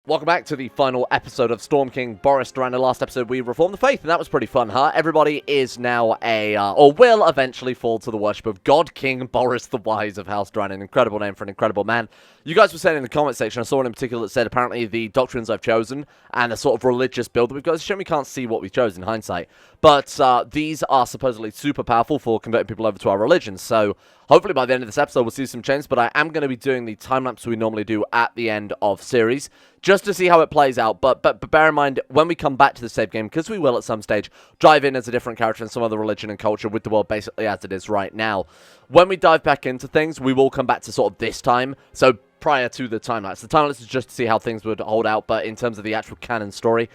Welcome back to the final episode of Storm King Boris Durrandon. Last episode, we reformed the faith, and that was pretty fun, huh? Everybody is now or will eventually fall to the worship of God King Boris the Wise of House Durrandon. Incredible name for an incredible man. You guys were saying in the comment section, I saw one in particular that said apparently the doctrines I've chosen and the sort of religious build that we've got, it's a shame we can't see what we chose in hindsight. But these are supposedly super powerful for converting people over to our religion, so hopefully by the end of this episode we'll see some changes, but I am going to be doing the time-lapse we normally do at the end of series, just to see how it plays out. But bear in mind, when we come back to the save game, because we will at some stage, dive in as a different character in some other religion and culture with the world basically as it is right now. When we dive back into things, we will come back to sort of this time, so prior to the time-lapse. The time-lapse is just to see how things would hold out, but in terms of the actual canon story,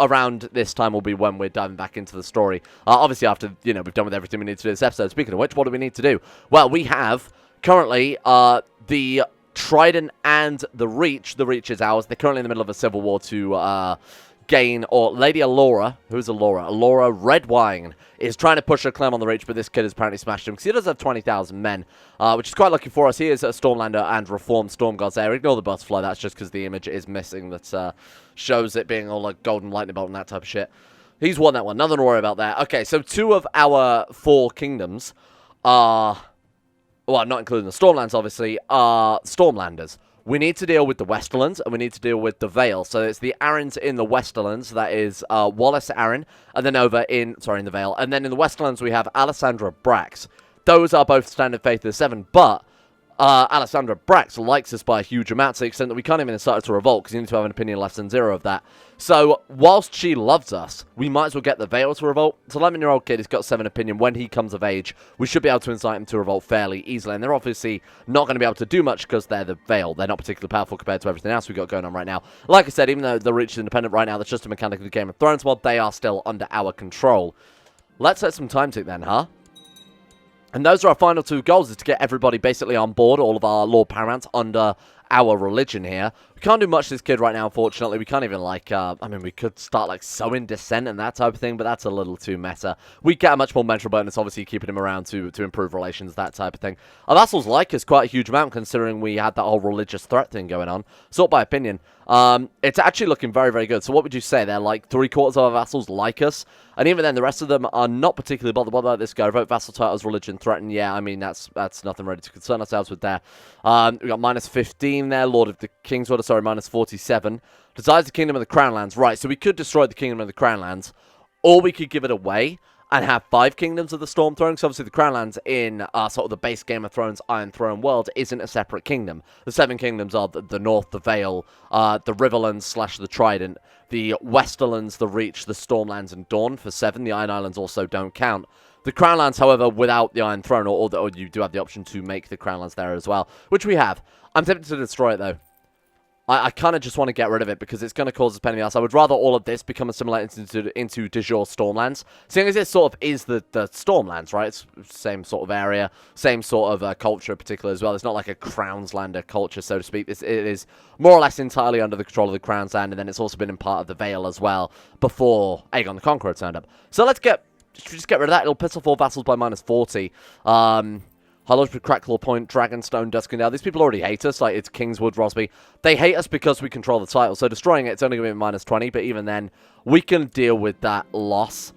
around this time will be when we're diving back into the story. Obviously after, we've done with everything we need to do this episode. Speaking of which, what do we need to do? Well, we have currently the Trident and the Reach. The Reach is ours. They're currently in the middle of a civil war to gain, or Lady Alora, who's Alora? Alora Redwine is trying to push her claim on the Reach, but this kid has apparently smashed him, because he does have 20,000 men, which is quite lucky for us. He is a Stormlander and reformed Storm Gods there. Ignore the butterfly, that's just because the image is missing that shows it being all like golden lightning bolt and that type of shit. He's won that one, nothing to worry about there. Okay, so 2 of our 4 kingdoms are, well, not including the Stormlands, obviously, are Stormlanders. We need to deal with the Westerlands, and we need to deal with the Vale. So it's the Arryns in the Westerlands, that is Wallace Arryn, and then over in the Vale. And then in the Westerlands, we have Alessandra Brax. Those are both standard faith of the 7, but Alessandra Brax likes us by a huge amount, to the extent that we can't even incite her to revolt, because you need to have an opinion less than 0 of that. So, whilst she loves us, we might as well get the Vale to revolt. So, 11-year-old kid has got 7 opinion. When he comes of age, we should be able to incite him to revolt fairly easily. And they're obviously not going to be able to do much because they're the Vale. They're not particularly powerful compared to everything else we've got going on right now. Like I said, even though the Reach is independent right now, that's just a mechanic of the Game of Thrones mod, they are still under our control. Let's let some time tick then, huh? And those are our final 2 goals, is to get everybody basically on board, all of our Lord Paramounts under our religion here. We can't do much to this kid right now, unfortunately. We can't even, like, I mean, we could start, like, sowing dissent and that type of thing, but that's a little too meta. We get a much more mental bonus, obviously, keeping him around to improve relations, that type of thing. Our vassals like us quite a huge amount, considering we had that whole religious threat thing going on. Sort by opinion. It's actually looking very, very good. So what would you say? They're like 3/4 of our vassals like us, and even then, the rest of them are not particularly bothered. What about this guy? Revoke vassal titles, religion threatened. Yeah, I mean, that's nothing really to concern ourselves with there. We got minus 15 there. Lord of the Kingswater, sorry, minus 47. Desires the Kingdom of the Crownlands. Right, so we could destroy the Kingdom of the Crownlands, or we could give it away and have 5 kingdoms of the Storm Throne. So obviously the Crownlands in sort of the base Game of Thrones Iron Throne world isn't a separate kingdom. The 7 kingdoms are the North, the Vale, the Riverlands / the Trident, the Westerlands, the Reach, the Stormlands, and Dawn for 7. The Iron Islands also don't count. The Crownlands, however, without the Iron Throne, or you do have the option to make the Crownlands there as well, which we have. I'm tempted to destroy it, though. I kind of just want to get rid of it because it's going to cause us pain in the ass. I would rather all of this become assimilated into de jure Stormlands. Seeing as it sort of is the Stormlands, right? It's the same sort of area, same sort of culture in particular as well. It's not like a Crownslander culture, so to speak. It is more or less entirely under the control of the Crown's Land, and then it's also been in part of the Vale as well before Aegon the Conqueror turned up. So let's just get rid of that. It'll piss off all vassals by minus 40. High Lodge, Cracklaw Point, Dragonstone, Duskendale. These people already hate us, like it's Kingswood, Rosby. They hate us because we control the title, so destroying it's only going to be minus 20, but even then, we can deal with that loss.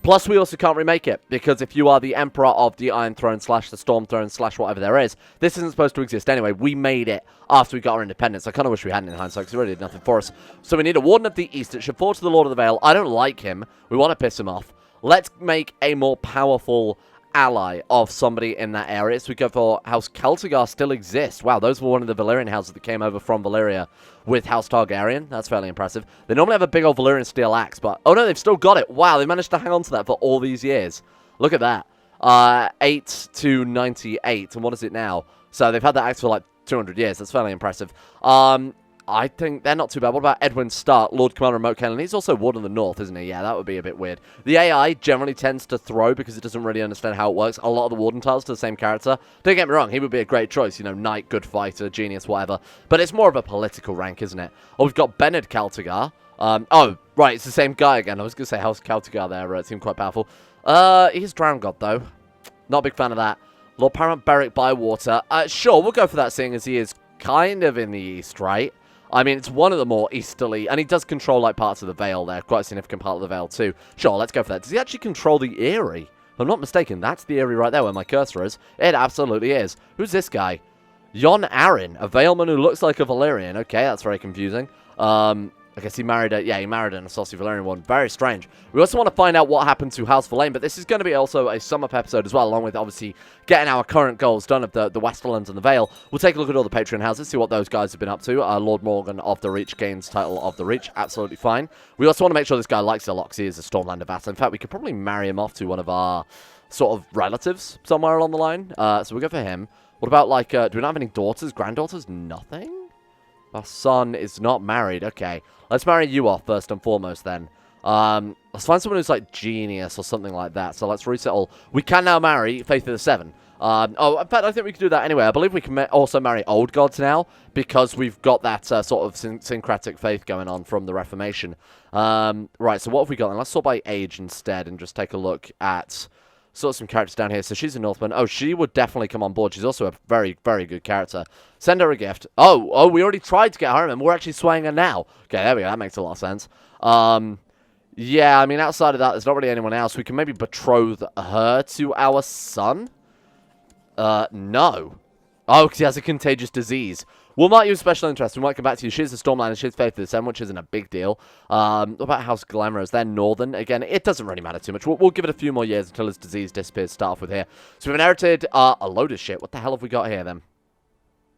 Plus, we also can't remake it, because if you are the Emperor of the Iron Throne / the Storm Throne / whatever there is, this isn't supposed to exist anyway. We made it after we got our independence. I kind of wish we hadn't in hindsight, because it really did nothing for us. So we need a Warden of the East. It should fall to the Lord of the Vale. I don't like him. We want to piss him off. Let's make a more powerful ally of somebody in that area. So we go for House Celtigar still exists. Wow, those were one of the Valyrian houses that came over from Valyria with House Targaryen. That's fairly impressive. They normally have a big old Valyrian steel axe, but oh no, they've still got it. Wow, they managed to hang on to that for all these years. Look at that. 8 to 98, and what is it now? So they've had that axe for like 200 years. That's fairly impressive. I think they're not too bad. What about Edwin Stark, Lord Commander Remote Cannon? He's also Warden of the North, isn't he? Yeah, that would be a bit weird. The AI generally tends to throw because it doesn't really understand how it works. A lot of the Warden titles to the same character. Don't get me wrong, he would be a great choice. You know, Knight, Good Fighter, Genius, whatever. But it's more of a political rank, isn't it? Oh, we've got Bennett Celtigar. Oh, right, it's the same guy again. I was going to say House Celtigar there. It seemed quite powerful. He's Drown God, though. Not a big fan of that. Lord Paramount Beric Bywater. Sure, we'll go for that, seeing as he is kind of in the east, right? I mean, it's one of the more easterly, and he does control, like, parts of the Vale there, quite a significant part of the Vale, too. Sure, let's go for that. Does he actually control the Eyrie? If I'm not mistaken, that's the Eyrie right there where my cursor is. It absolutely is. Who's this guy? Jon Arryn, a Valeman who looks like a Valyrian. Okay, that's very confusing. I guess he married he married an Associate Valyrian one. Very strange. We also want to find out what happened to House Verlaine, but this is going to be also a sum-up episode as well, along with, obviously, getting our current goals done of the Westerlands and the Vale. We'll take a look at all the Patreon houses, see what those guys have been up to. Lord Morgan of the Reach gains title of the Reach. Absolutely fine. We also want to make sure this guy likes the Loxy as a Stormlander vassal. In fact, we could probably marry him off to one of our sort of relatives somewhere along the line. So we'll go for him. What about, like, do we not have any daughters, granddaughters? Nothing? Our son is not married. Okay. Let's marry you off first and foremost then. Let's find someone who's like genius or something like that. So let's reset all. We can now marry Faith of the Seven. Oh, in fact, I think we can do that anyway. I believe we can also marry old gods now because we've got that sort of syncretic faith going on from the Reformation. Right, so what have we got? And let's sort by age instead and just take a look at sort of some characters down here. So she's a Northman. Oh, she would definitely come on board. She's also a very, very good character. Send her a gift. Oh, we already tried to get her, and we're actually swaying her now. Okay, there we go. That makes a lot of sense. Yeah, I mean, outside of that, there's not really anyone else. We can maybe betroth her to our son? No. Oh, because he has a contagious disease. We'll mark you as special interest. We might come back to you. She's a Stormlander. She's Faith of the Seven, which isn't a big deal. What about House Glamorous? They're Northern. Again, it doesn't really matter too much. We'll give it a few more years until his disease disappears. Start off with here. So we've inherited a load of shit. What the hell have we got here, then?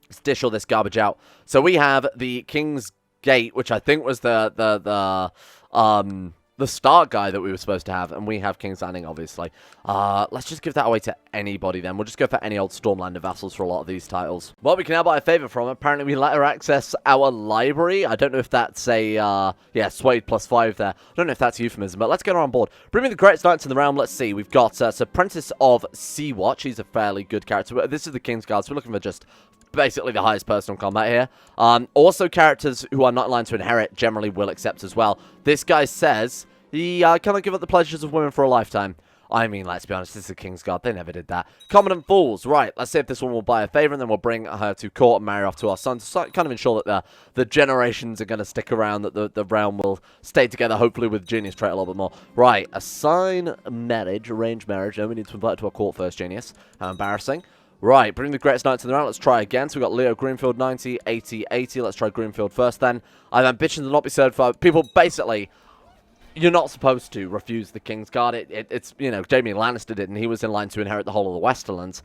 Let's dish all this garbage out. So we have the King's Gate, which I think was the start guy that we were supposed to have, and we have King's Landing, obviously. Let's just give that away to anybody, then. We'll just go for any old Stormlander vassals for a lot of these titles. Well, we can now buy a favor from. Apparently, we let her access our library. I don't know if that's a, yeah, Swayed +5 there. I don't know if that's a euphemism, but let's get her on board. Bring me the greatest knights in the realm. Let's see. We've got Apprentice of Sea-Watch. He's a fairly good character. This is the King's Guard, so we're looking for just basically the highest personal combat here. Also, characters who are not aligned to inherit generally will accept as well. This guy says he cannot give up the pleasures of women for a lifetime. I mean, let's be honest, this is a King's Guard. They never did that. Commandant Fools. Right, let's see if this one will buy a favor, and then we'll bring her to court and marry off to our son to kind of ensure that the generations are going to stick around, that the realm will stay together, hopefully with Genius trait a little bit more. Right, assign marriage, arranged marriage. No, we need to invite her to our court first, Genius. How embarrassing. Right, bring the greatest knights in the round. Let's try again. So we've got Leo Greenfield, 90, 80, 80. Let's try Greenfield first then. I have ambitions to not be served by people. Basically, you're not supposed to refuse the King's Guard. It's, you know, Jaime Lannister did, and he was in line to inherit the whole of the Westerlands.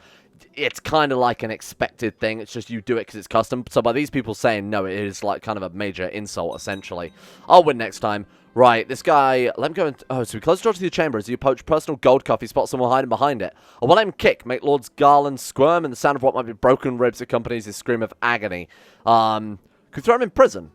It's kind of like an expected thing. It's just you do it because it's custom. So by these people saying no, it is like kind of a major insult, essentially. I'll win next time. Right, this guy, let him go and, oh, so we close the door to the chamber as you approach personal gold cuff, he spots someone hiding behind it. I will let him kick, make Lord's Garland squirm, and the sound of what might be broken ribs accompanies his scream of agony. Could throw him in prison.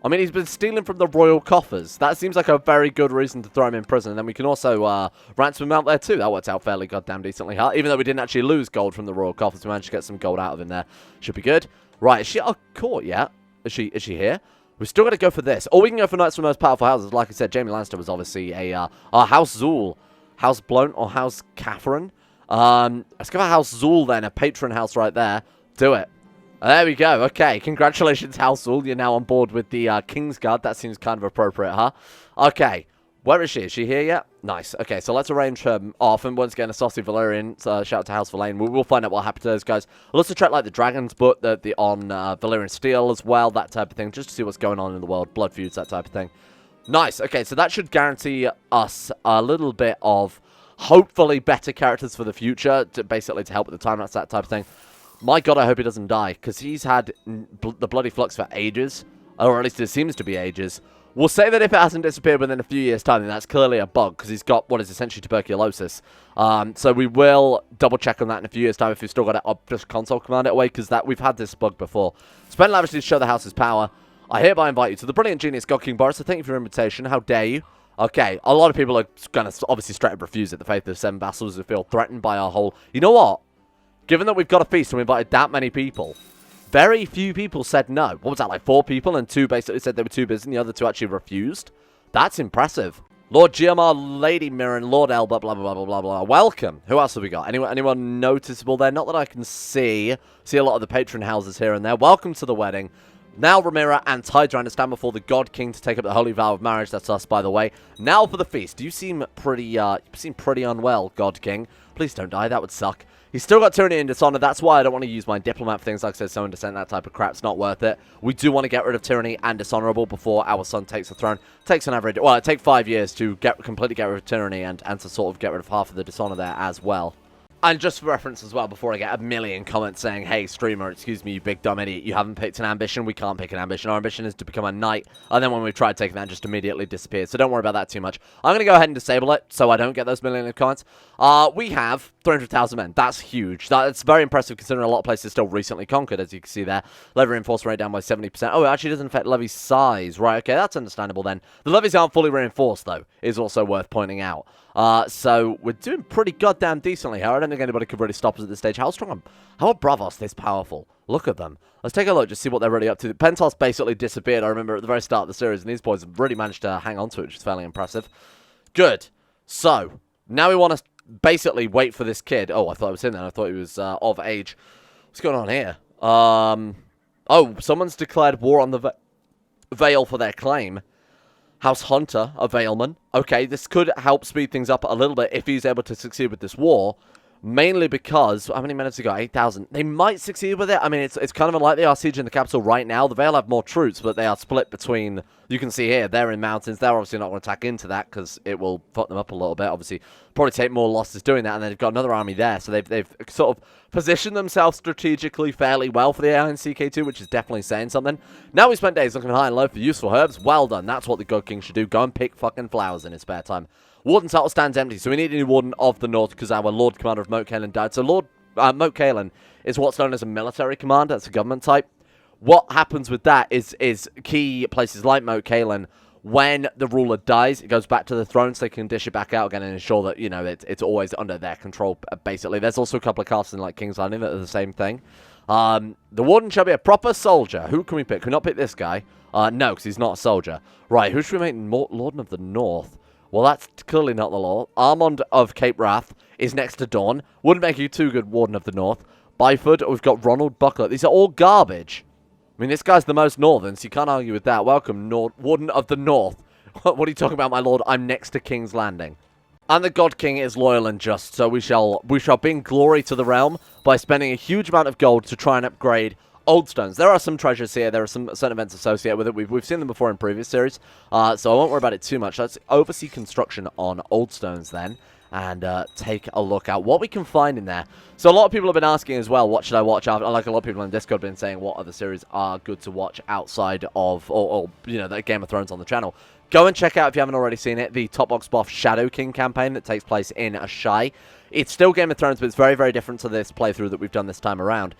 I mean, he's been stealing from the royal coffers. That seems like a very good reason to throw him in prison. And then we can also ransom him out there too. That worked out fairly goddamn decently, huh? Even though we didn't actually lose gold from the royal coffers, we managed to get some gold out of him there. Should be good. Right, is she at our court yet? Is she here? We've still got to go for this. Or we can go for knights from the most powerful houses. Like I said, Jaime Lannister was obviously a House Zool, House Blount, or House Catherine. Let's go for House Zool then, a patron house right there. Do it. There we go. Okay, congratulations, House Zool. You're now on board with the King's Guard. That seems kind of appropriate, huh? Okay. Where is she? Is she here yet? Nice. Okay, so let's arrange her off. And once again, a saucy Valyrian. So shout out to House Verlaine. We'll find out what happened to those guys. We'll also check like the Dragon's Book, on Valyrian Steel as well, that type of thing, just to see what's going on in the world. Blood feuds, that type of thing. Nice. Okay, so that should guarantee us a little bit of hopefully better characters for the future, basically to help with the time. That's that type of thing. My God, I hope he doesn't die, because he's had the bloody flux for ages, or at least it seems to be ages. We'll say that if it hasn't disappeared within a few years' time, then that's clearly a bug, because he's got what is essentially tuberculosis. So we will double-check on that in a few years' time if we've still got it up, just console command it away, because we've had this bug before. Spend lavishly to show the house's power. I hereby invite you to the brilliant genius God King Boris, so thank you for your invitation. How dare you? Okay, a lot of people are going to obviously straight up refuse it. The faith of the 7 vassals who feel threatened by our whole... You know what? Given that we've got a feast and we invited that many people... Very few people said no. What was that, like 4 people? And 2 basically said they were too busy and the other 2 actually refused? That's impressive. Lord Giamar, Lady Mirren, Lord Elba, blah, blah, blah, blah, blah. Welcome. Who else have we got? Anyone noticeable there? Not that I can see. See a lot of the patron houses here and there. Welcome to the wedding. Now Rhaenyra and Tydrand stand before the God King to take up the holy vow of marriage. That's us, by the way. Now for the feast. You seem pretty unwell, God King. Please don't die. That would suck. He's still got tyranny and dishonor. That's why I don't want to use my diplomat for things like so and descent, that type of crap. It's not worth it. We do want to get rid of tyranny and dishonorable before our son takes the throne. It takes an average, well, it takes 5 years to completely get rid of tyranny and to sort of get rid of half of the dishonor there as well. And just for reference as well, before I get a million comments saying, hey, streamer, excuse me, you big dumb idiot, you haven't picked an ambition. We can't pick an ambition. Our ambition is to become a knight. And then when we tried taking that, it just immediately disappeared. So don't worry about that too much. I'm going to go ahead and disable it so I don't get those million of comments. We have 300,000 men. That's huge. That's very impressive considering a lot of places still recently conquered, as you can see there. Levy reinforcement rate down by 70%. Oh, it actually doesn't affect levy size. Right, okay, that's understandable then. The levies aren't fully reinforced, though, is also worth pointing out. So we're doing pretty goddamn decently here. I don't think anybody could really stop us at this stage. How are Bravos this powerful? Look at them. Let's take a look, just see what they're really up to. Pentos basically disappeared, I remember, at the very start of the series, and these boys have really managed to hang on to it, which is fairly impressive. Good. So, now we want to basically wait for this kid. Oh, I thought I was in there. I thought he was of age. What's going on here? Oh, someone's declared war on the Vale for their claim. House Hunter, a Valeman. Okay, this could help speed things up a little bit if he's able to succeed with this war. Mainly because, how many minutes have we got? 8,000. They might succeed with it. I mean, it's kind of unlike they are sieging the capital right now. The Vale have more troops, but they are split between, you can see here, they're in mountains. They're obviously not going to attack into that because it will fuck them up a little bit. Obviously, probably take more losses doing that, and then they've got another army there. So they've sort of positioned themselves strategically fairly well for the AI in CK2, which is definitely saying something. Now we spent days looking high and low for useful herbs. Well done. That's what the God King should do. Go and pick fucking flowers in his spare time. Warden title stands empty, so we need a new Warden of the North because our Lord Commander of Moat Cailin died. So Moat Cailin is what's known as a military commander. That's a government type. What happens with that is key places like Moat Cailin, when the ruler dies, it goes back to the throne so they can dish it back out again and ensure that, you know, it's always under their control, basically. There's also a couple of castles in like King's Landing that are the same thing. The Warden shall be a proper soldier. Who can we pick? Can we not pick this guy? No, because he's not a soldier. Right, who should we make Lord of the North? Well, that's clearly not the law. Armand of Cape Wrath is next to Dawn. Wouldn't make you too good Warden of the North. Byford, we've got Ronald Buckler. These are all garbage. I mean, this guy's the most northern, so you can't argue with that. Welcome, Warden of the North. What are you talking about, my lord? I'm next to King's Landing. And the God King is loyal and just, so we shall bring glory to the realm by spending a huge amount of gold to try and upgrade Old Stones. There are some treasures here. There are some certain events associated with it. We've seen them before in previous series, so I won't worry about it too much. Let's oversee construction on Old Stones then, and take a look at what we can find in there. So a lot of people have been asking as well, what should I watch after? Like a lot of people in Discord have been saying what other series are good to watch outside of, or you know, the Game of Thrones on the channel. Go and check out, if you haven't already seen it, the Top Box Buff Shadow King campaign that takes place in Ashai. It's still Game of Thrones, but it's very, very different to this playthrough that we've done this time around.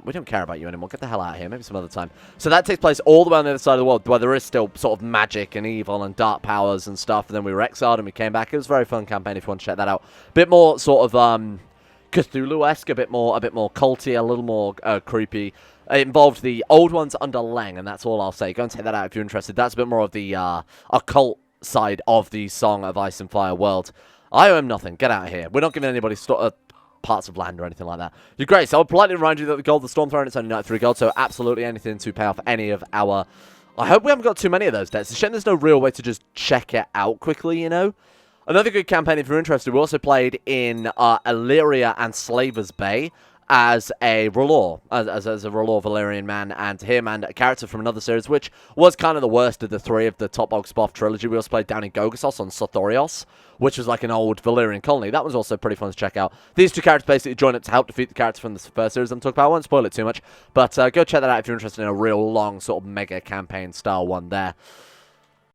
We don't care about you anymore. Get the hell out of here. Maybe some other time. So that takes place all the way on the other side of the world, where there is still sort of magic and evil and dark powers and stuff. And then we were exiled and we came back. It was a very fun campaign if you want to check that out. A bit more sort of Cthulhu-esque, a bit more culty, a little more creepy. It involved the old ones under Lang, and that's all I'll say. Go and check that out if you're interested. That's a bit more of the occult side of the Song of Ice and Fire world. I owe him nothing. Get out of here. We're not giving anybody parts of land or anything like that. You're great. So I'll politely remind you that the gold, the Storm Throne, it's only 93 gold, so absolutely anything to pay off any of our... I hope we haven't got too many of those debts. It's a shame there's no real way to just check it out quickly, you know? Another good campaign, if you're interested, we also played in Illyria and Slaver's Bay as a R'hllor, as a R'hllor Valyrian man, and him and a character from another series, which was kind of the worst of the three of the Top Box Buff trilogy. We also played down in Gogasos on Sothorios, which was like an old Valyrian colony. That was also pretty fun to check out. These two characters basically join up to help defeat the character from the first series I'm talking about. I won't spoil it too much, but go check that out if you're interested in a real long sort of mega campaign style one there.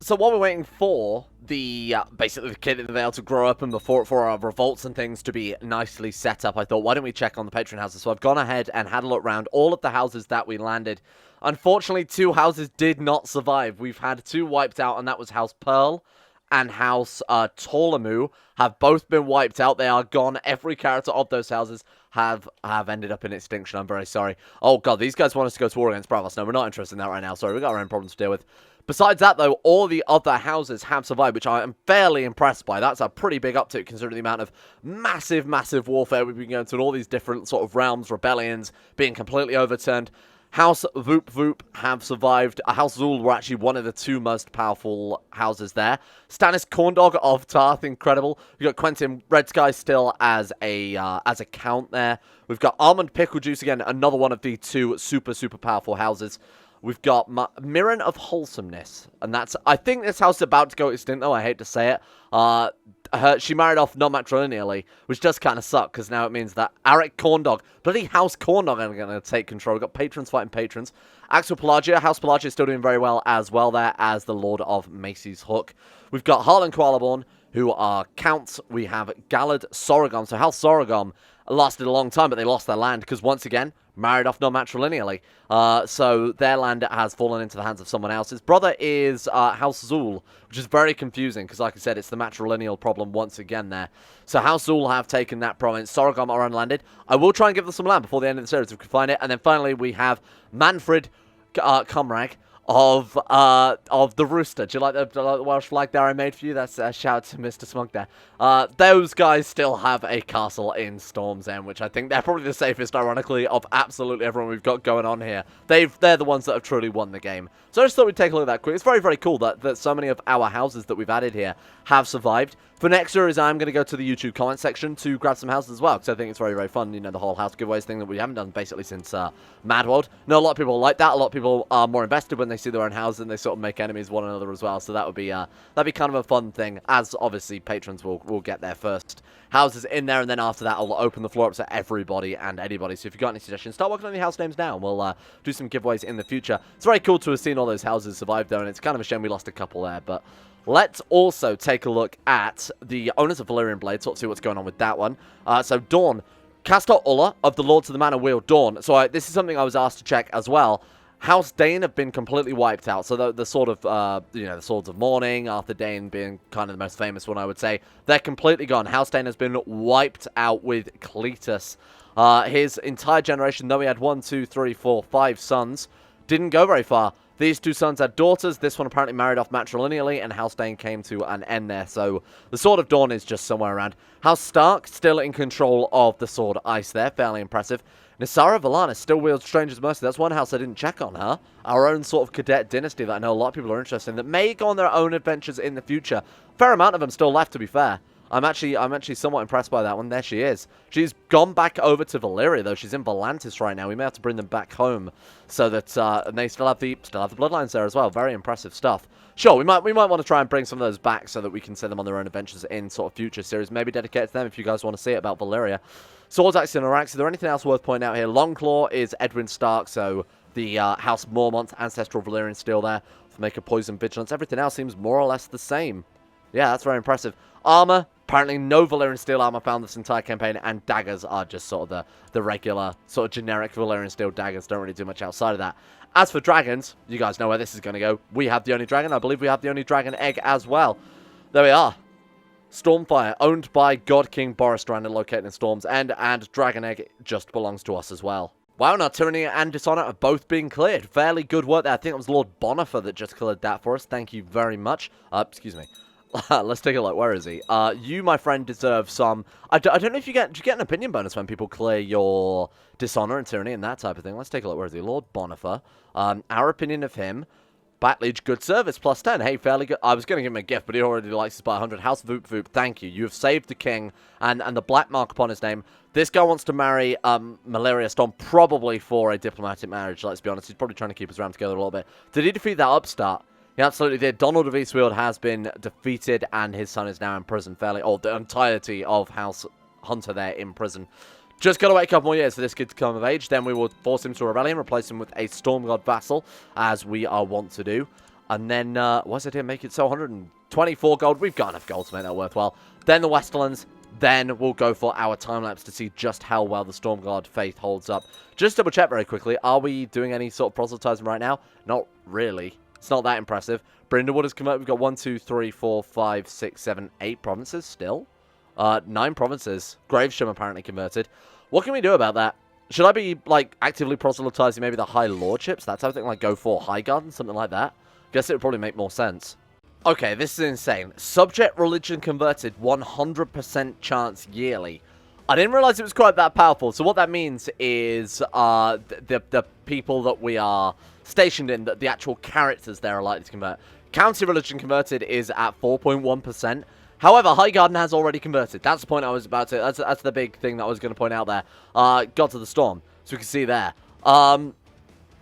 So while we're waiting for the, basically the kid in the Vale to grow up and for our revolts and things to be nicely set up, I thought, why don't we check on the patron houses? So I've gone ahead and had a look around all of the houses that we landed. Unfortunately, 2 houses did not survive. We've had 2 wiped out, and that was House Pearl and House Ptolemy have both been wiped out. They are gone. Every character of those houses have ended up in extinction. I'm very sorry. Oh, God, these guys want us to go to war against Bravos. No, we're not interested in that right now. Sorry, we've got our own problems to deal with. Besides that, though, all the other houses have survived, which I am fairly impressed by. That's a pretty big uptick considering the amount of massive, massive warfare we've been going through, and all these different sort of realms, rebellions being completely overturned. House Voop have survived. House Zul were actually one of the two most powerful houses there. Stannis Corndog of Tarth, incredible. We've got Quentin Red Sky still as a count there. We've got Almond Pickle Juice again, another one of the two super powerful houses. We've got Mirren of Wholesomeness, and that's, I think this house is about to go extinct, though, I hate to say it. She married off non-matrilineally, which does kind of suck, because now it means that Arik Corndog, bloody House Corndog are going to take control. We've got patrons fighting patrons. Axel Pelagia, House Pelagia is still doing very well as well there, as the Lord of Macy's Hook. We've got Harlan Koalaborn, who are counts. We have Gallard Soragom, so House Soragom lasted a long time, but they lost their land, because once again, married off non-matrilineally. So their land has fallen into the hands of someone else. His brother is House Zul, which is very confusing, because like I said, it's the matrilineal problem once again there. So House Zul have taken that province. Soragom are unlanded. I will try and give them some land before the end of the series if we can find it. And then finally, we have Manfred Comrag of the Rooster. Do you like the Welsh flag there I made for you? That's a shout out to Mr. Smug there. Those guys still have a castle in Storm's End, which I think they're probably the safest, ironically, of absolutely everyone we've got going on here. They're the ones that have truly won the game. So I just thought we'd take a look at that quick. It's very cool that so many of our houses that we've added here have survived. For next series, I'm going to go to the YouTube comment section to grab some houses as well, because I think it's very fun, you know, the whole house giveaways thing that we haven't done basically since Mad World. No, a lot of people like that. A lot of people are more invested when they see their own houses and they sort of make enemies one another as well. So that would be that'd be kind of a fun thing, as obviously patrons will get their first houses in there, and then after that I'll open the floor up to everybody and anybody. So if you've got any suggestions, start working on your house names now, and we'll do some giveaways in the future. It's very cool to have seen all those houses survive though, and it's kind of a shame we lost a couple there, but let's also take a look at the owners of Valyrian Blade, sort of see what's going on with that one. So Dawn, Castor Ulla of the Lords of the Manor Wheel, Dawn. So this is something I was asked to check as well. House Dane have been completely wiped out. So the sort of, you know, the Swords of Morning, Arthur Dane being kind of the most famous one, I would say. They're completely gone. House Dane has been wiped out with Cletus. His entire generation, though he had 1, 2, 3, 4, 5 sons, didn't go very far. These two sons had daughters. This one apparently married off matrilineally, and House Dane came to an end there. So the Sword of Dawn is just somewhere around. House Stark still in control of the Sword Ice there. Fairly impressive. Nisara Valanis still wields Stranger's Mercy. That's one house I didn't check on her. Our own sort of cadet dynasty that I know a lot of people are interested in, that may go on their own adventures in the future. Fair amount of them still left, to be fair. I'm actually somewhat impressed by that one. There she is. She's gone back over to Valyria, though. She's in Volantis right now. We may have to bring them back home so that and they still have the bloodlines there as well. Very impressive stuff. Sure, we might want to try and bring some of those back so that we can send them on their own adventures in sort of future series. Maybe dedicated to them if you guys want to see it about Valyria. Swords, Axe, and Arax. Is there anything else worth pointing out here? Longclaw is Edwin Stark, so the House Mormont, ancestral Valyrian still there. Make a poison vigilance. Everything else seems more or less the same. Yeah, that's very impressive. Armor, apparently no Valyrian steel armor found this entire campaign, and daggers are just sort of the regular, sort of generic Valyrian steel daggers. Don't really do much outside of that. As for dragons, you guys know where this is going to go. We have the only dragon. I believe we have the only dragon egg as well. There we are. Stormfire, owned by God King Boris Durrandon, located in Storm's End, and Dragon Egg just belongs to us as well. Wow, now Tyranny and Dishonor are both being cleared. Fairly good work there. I think it was Lord Bonifer that just cleared that for us. Thank you very much. Excuse me. Let's take a look. Where is he? You, my friend, deserve some... I don't know if do you get an opinion bonus when people clear your Dishonor and Tyranny and that type of thing. Let's take a look. Where is he? Lord Bonifer. Our opinion of him. Batlege, good service, plus 10. Hey, fairly good. I was going to give him a gift, but he already likes us by 100. House Voop, thank you. You have saved the king and the black mark upon his name. This guy wants to marry Malaria Storm, probably for a diplomatic marriage, let's be honest. He's probably trying to keep us around together a little bit. Did he defeat that upstart? He absolutely did. Donald of Eastfield has been defeated, and his son is now in prison fairly. Or the entirety of House Hunter there in prison. Just got to wait a couple more years for this kid to come of age. Then we will force him to rebellion, replace him with a Storm God vassal, as we are wont to do. And then, what's it here? Make it so 124 gold. We've got enough gold to make that worthwhile. Then the Westerlands. Then we'll go for our time-lapse to see just how well the Storm God faith holds up. Just double check very quickly. Are we doing any sort of proselytizing right now? Not really. It's not that impressive. Brindlewood has converted. We've got 1, 2, 3, 4, 5, 6, 7, 8 provinces still. 9 provinces. Gravesham apparently converted. What can we do about that? Should I be, like, actively proselytizing maybe the High Lordships? That type of thing, like go for High Garden, something like that? Guess it would probably make more sense. Okay, this is insane. Subject religion converted, 100% chance yearly. I didn't realize it was quite that powerful. So what that means is the people that we are stationed in, the actual characters there are likely to convert. County religion converted is at 4.1%. However, Highgarden has already converted. That's the point I was about to... That's the big thing that I was going to point out there. Gods of the Storm. So we can see there.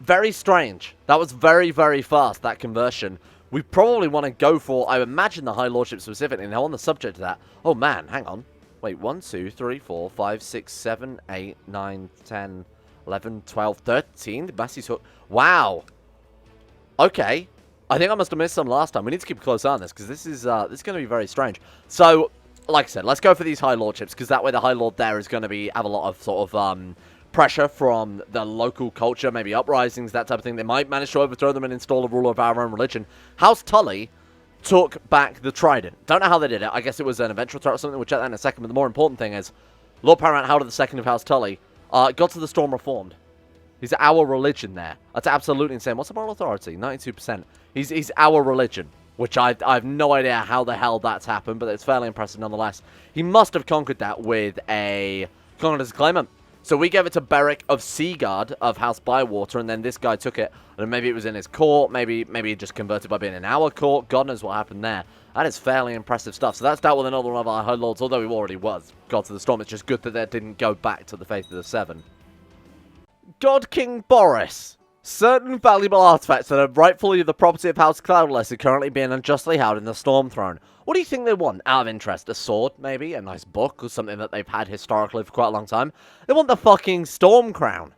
Very strange. That was very, very fast, that conversion. We probably want to go for, I imagine, the High Lordship specifically. Now, on the subject of that... Oh, man, hang on. Wait, 1, 2, 3, 4, 5, 6, 7, 8, 9, 10, 11, 12, 13. The Massey's Hook. Wow. Okay. I think I must have missed some last time. We need to keep a close eye on this, because this is going to be very strange. So, like I said, let's go for these High Lordships, because that way the High Lord there is going to have a lot of sort of pressure from the local culture, maybe uprisings, that type of thing. They might manage to overthrow them and install a ruler of our own religion. House Tully took back the Trident. Don't know how they did it. I guess it was an eventual threat or something. We'll check that in a second. But the more important thing is, Lord Paramount Howard II of House Tully got to the Storm Reformed. He's our religion there. That's absolutely insane. What's the moral authority? 92%. He's our religion, which I have no idea how the hell that's happened, but it's fairly impressive nonetheless. He must have conquered that with a conquered as a claimant. So we gave it to Beric of Seaguard of House Bywater, and then this guy took it. And maybe it was in his court, maybe he just converted by being in our court. God knows what happened there. That is fairly impressive stuff. So that's dealt with another one of our High Lords, although he already was Gods of the Storm. It's just good that they didn't go back to the Faith of the Seven. God King Boris. Certain valuable artifacts that are rightfully the property of House Cloudless are currently being unjustly held in the Storm Throne. What do you think they want? Out of interest, a sword, maybe? A nice book, or something that they've had historically for quite a long time? They want the fucking Storm Crown.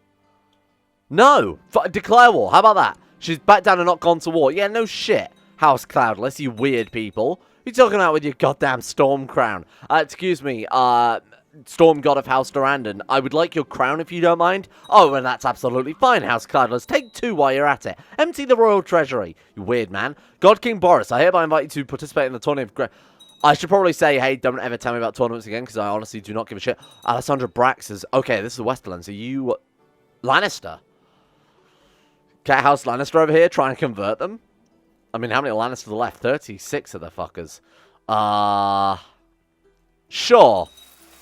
No! Declare war, how about that? She's back down and not gone to war. Yeah, no shit. House Cloudless, you weird people. Who you talking about with your goddamn Storm Crown? Excuse me, Storm God of House Durrandon, I would like your crown if you don't mind. Oh, and that's absolutely fine, House Cloudless. Take 2 while you're at it. Empty the royal treasury, you weird man. God King Boris, I hereby invite you to participate in the tournament of... I should probably say, hey, don't ever tell me about tournaments again, because I honestly do not give a shit. Alessandra Brax says, okay, this is the Westerlands. Are you... Lannister? Cat House Lannister over here trying to convert them? I mean, how many Lannisters are left? 36 of the fuckers. Sure.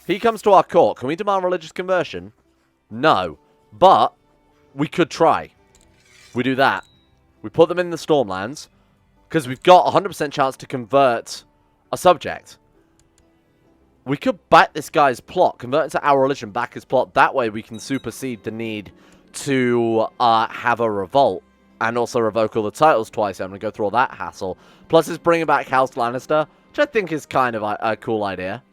He comes to our court. Can we demand religious conversion? No. But we could try. We do that. We put them in the Stormlands. Because we've got a 100% chance to convert a subject. We could back this guy's plot. Convert it to our religion, back his plot. That way we can supersede the need to have a revolt. And also revoke all the titles twice. I'm going to go through all that hassle. Plus it's bringing back House Lannister. Which I think is kind of a cool idea.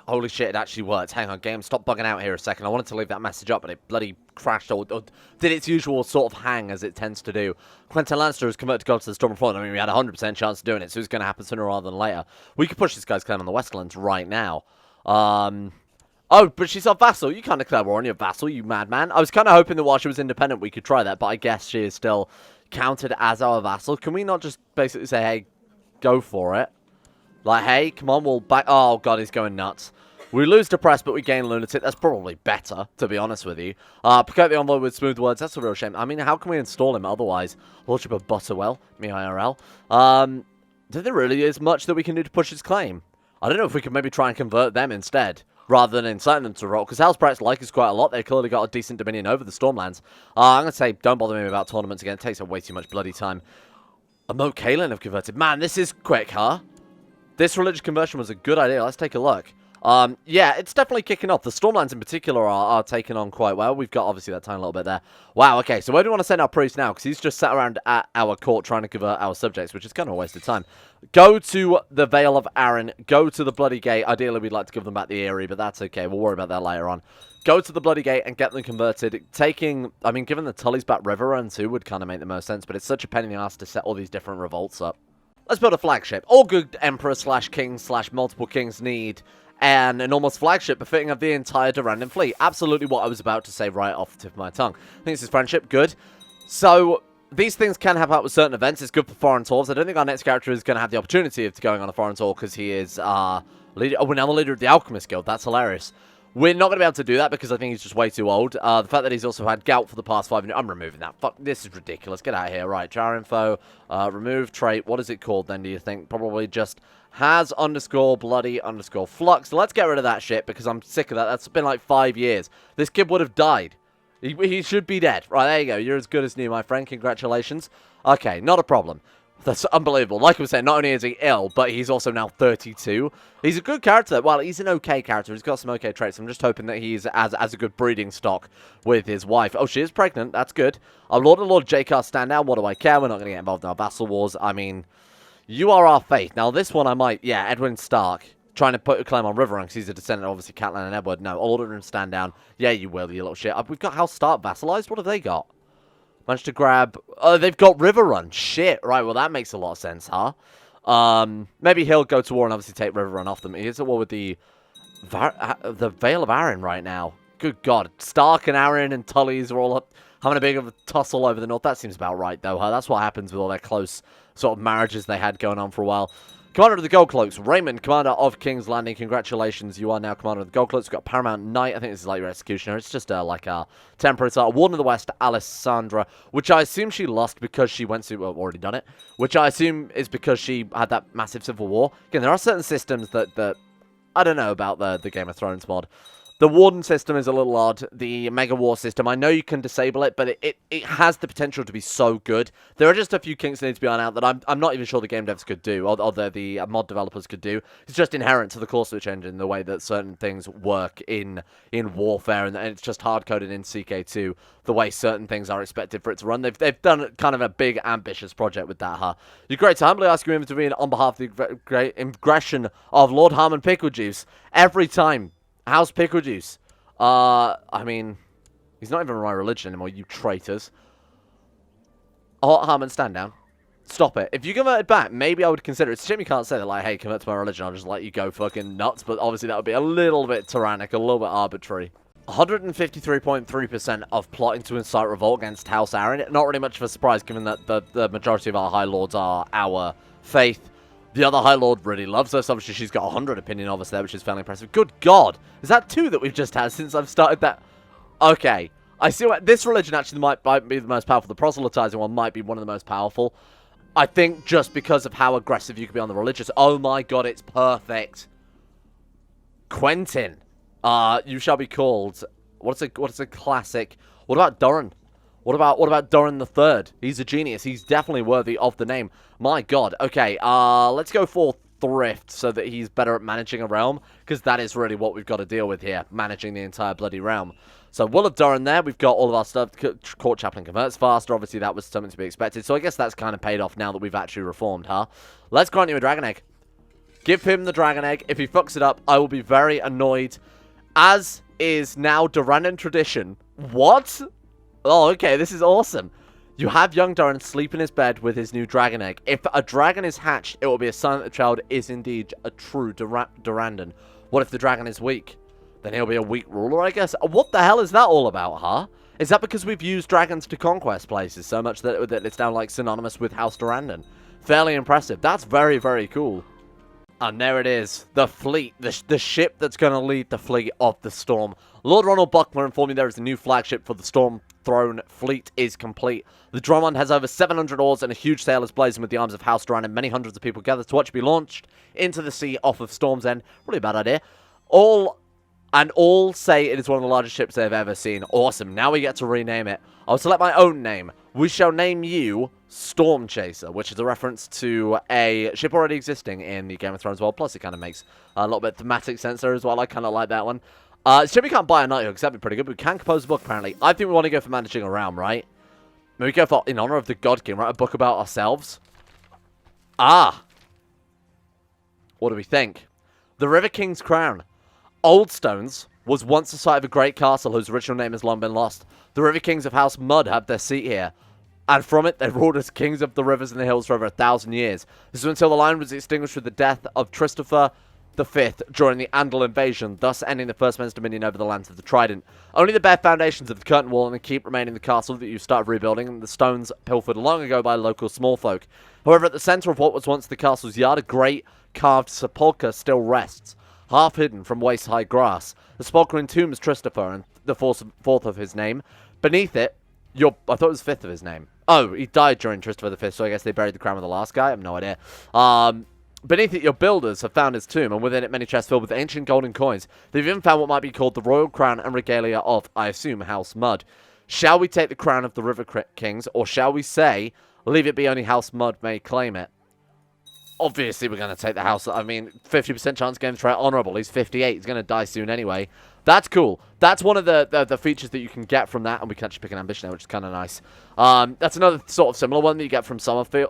Holy shit, it actually worked. Hang on, game, stop bugging out here a second. I wanted to leave that message up, but it bloody crashed or did its usual sort of hang as it tends to do. Quentin Lannister has converted to God to the Storm Reformed. I mean, we had a 100% chance of doing it, so it's going to happen sooner rather than later. We could push this guy's claim on the Westerlands right now. Oh, but she's our vassal. You can't declare war on your vassal, you madman. I was kind of hoping that while she was independent, we could try that, but I guess she is still counted as our vassal. Can we not just basically say, hey, go for it? Like, hey, come on, we'll back... Oh, God, he's going nuts. We lose to press, but we gain lunatic. That's probably better, to be honest with you. Pick out the envoy with smooth words. That's a real shame. I mean, how can we install him otherwise? Lordship of Butterwell, me IRL. Do there really is much that we can do to push his claim? I don't know if we could maybe try and convert them instead, rather than inciting them to revolt, because House Baratheon like us quite a lot. They've clearly got a decent dominion over the Stormlands. I'm going to say, don't bother me about tournaments again. It takes up way too much bloody time. Moat Kaelin have converted. Man, this is quick, huh? This religious conversion was a good idea. Let's take a look. Yeah, it's definitely kicking off. The Stormlands in particular are taking on quite well. We've got, obviously, that tiny little bit there. Wow, okay, so where do we want to send our priest now? Because he's just sat around at our court trying to convert our subjects, which is kind of a waste of time. Go to the Vale of Arryn. Go to the Bloody Gate. Ideally, we'd like to give them back the Eyrie, but that's okay. We'll worry about that later on. Go to the Bloody Gate and get them converted. Taking, I mean, given the Tully's back River Run too would kind of make the most sense, but it's such a pain in the ass to set all these different revolts up. Let's build a flagship. All good emperor slash king slash multiple kings need an enormous flagship befitting of the entire Durrandon fleet. Absolutely what I was about to say right off the tip of my tongue. I think this is friendship. Good. So, these things can happen with certain events. It's good for foreign tours. I don't think our next character is going to have the opportunity of going on a foreign tour because he is leader. Oh, we're now the leader of the Alchemist Guild. That's hilarious. We're not going to be able to do that because I think he's just way too old. The fact that he's also had gout for the past 5 minutes, I'm removing that. Fuck, this is ridiculous. Get out of here. Right, jar info, remove trait. What is it called then, do you think? Probably just has underscore bloody underscore flux. So let's get rid of that shit because I'm sick of that. That's been like 5 years. This kid would have died. He should be dead. Right, there you go. You're as good as new, my friend. Congratulations. Okay, not a problem. That's unbelievable. Like I was saying, not only is he ill, but he's also now 32. He's a good character. Well, he's an okay character. He's got some okay traits. I'm just hoping that he's as a good breeding stock with his wife. Oh, she is pregnant. That's good. Our Lord and Lord J.K. stand down. What do I care? We're not going to get involved in our vassal wars. I mean, you are our faith. Now, this one I might... Yeah, Edwin Stark. Trying to put a claim on Riverrun because he's a descendant, obviously, Catelyn and Edward. No, I'll order him stand down. Yeah, you will, you little shit. We've got House Stark vassalized. What have they got? Managed to grab... Oh, they've got Riverrun. Shit. Right, well, that makes a lot of sense, huh? Maybe he'll go to war and obviously take Riverrun off them. He's at war with the Vale of Arryn right now. Good God. Stark and Arryn and Tully's are all up having a big of a tussle over the north. That seems about right, though, huh? That's what happens with all their close sort of marriages they had going on for a while. Commander of the Gold Cloaks, Raymond, Commander of King's Landing. Congratulations, you are now Commander of the Gold Cloaks. We've got Paramount Knight. I think this is like your Executioner. It's just like a temperate Warden of the West, Alessandra, which I assume she lost because she went to... Well, already done it. Which I assume is because she had that massive civil war. Again, there are certain systems that I don't know about the Game of Thrones mod. The Warden system is a little odd. The Mega War system, I know you can disable it, but it has the potential to be so good. There are just a few kinks that need to be ironed out that I'm not even sure the game devs could do, or the mod developers could do. It's just inherent to the core switch engine, the way that certain things work in warfare, and it's just hard-coded in CK2, the way certain things are expected for it to run. They've done kind of a big, ambitious project with that, huh? You're great to humbly ask you to intervene on behalf of the great aggression of Lord Harmon Picklejuice. Every time. House Picklejuice. I mean, he's not even my religion anymore, you traitors. Oh, Harmon, stand down. Stop it. If you converted back, maybe I would consider it. It's a shame you can't say that, like, hey, convert to my religion, I'll just let you go fucking nuts. But obviously that would be a little bit tyrannical, a little bit arbitrary. 153.3% of plotting to incite revolt against House Arryn. Not really much of a surprise, given that the majority of our High Lords are our faith. The other High Lord really loves us. Obviously, she's got 100 opinion of us there, which is fairly impressive. Good God. Is that 2 that we've just had since I've started that? Okay. I see what... This religion actually might be the most powerful. The proselytizing one might be one of the most powerful. I think just because of how aggressive you could be on the religious. Oh my God, it's perfect. Quentin. You shall be called... What's a classic... What about Durran? What about Durran the Third? He's a genius. He's definitely worthy of the name. My God. Okay, let's go for Thrift so that he's better at managing a realm, because that is really what we've got to deal with here, managing the entire bloody realm. So, Will of Durran there. We've got all of our stuff. Court Chaplain converts faster. Obviously, that was something to be expected. So, I guess that's kind of paid off now that we've actually reformed, huh? Let's grant you a Dragon Egg. Give him the Dragon Egg. If he fucks it up, I will be very annoyed. As is now Durrandon tradition. What? Oh, okay, this is awesome. You have young Durran sleep in his bed with his new dragon egg. If a dragon is hatched, it will be a sign that the child is indeed a true Durrandon. What if the dragon is weak? Then he'll be a weak ruler, I guess. What the hell is that all about, huh? Is that because we've used dragons to conquest places so much that it's now, like, synonymous with House Durrandon? Fairly impressive. That's very, very cool. And there it is, the fleet, the ship that's going to lead the fleet of the Storm. Lord Ronald Buckler informed me there is a new flagship for the Storm Throne fleet is complete. The Drummond has over 700 oars and a huge sail is blazing with the arms of House Durrandon, and many hundreds of people gathered to watch it be launched into the sea off of Storm's End. Really a bad idea. All say it is one of the largest ships they've ever seen. Awesome. Now we get to rename it. I'll select my own name. We shall name you Storm Chaser, which is a reference to a ship already existing in the Game of Thrones world. Plus, it kind of makes a little bit of thematic sense there as well. I kind of like that one. Ship we can't buy a Nighthawk, because that'd be pretty good. But we can compose a book, apparently. I think we want to go for managing a realm, right? Maybe go for In Honor of the God King, write a book about ourselves. Ah. What do we think? The River King's Crown. Old Stones was once the site of a great castle whose original name has long been lost. The River Kings of House Mud have their seat here, and from it they ruled as kings of the rivers and the hills for over 1,000 years. This was until the line was extinguished with the death of Christopher V during the Andal invasion, thus ending the First Men's dominion over the lands of the Trident. Only the bare foundations of the curtain wall and the keep remain in the castle that you started rebuilding, and the stones pilfered long ago by local small folk. However, at the centre of what was once the castle's yard, a great carved sepulchre still rests. half hidden from waist-high grass. The sepulchre entombs Christopher and the fourth of his name. Beneath it, I thought it was fifth of his name. Oh, he died during Christopher V, so I guess they buried the crown of the last guy. I have no idea. Beneath it, your builders have found his tomb, and within it, many chests filled with ancient golden coins. They've even found what might be called the royal crown and regalia of, I assume, House Mud. Shall we take the crown of the River Kings, or shall we say, leave it be only House Mud may claim it? Obviously, we're going to take the house. I mean, 50% chance of getting the trait honorable. He's 58. He's going to die soon anyway. That's cool. That's one of the features that you can get from that, and we can actually pick an ambition there, which is kind of nice. That's another sort of similar one that you get from Summerhall.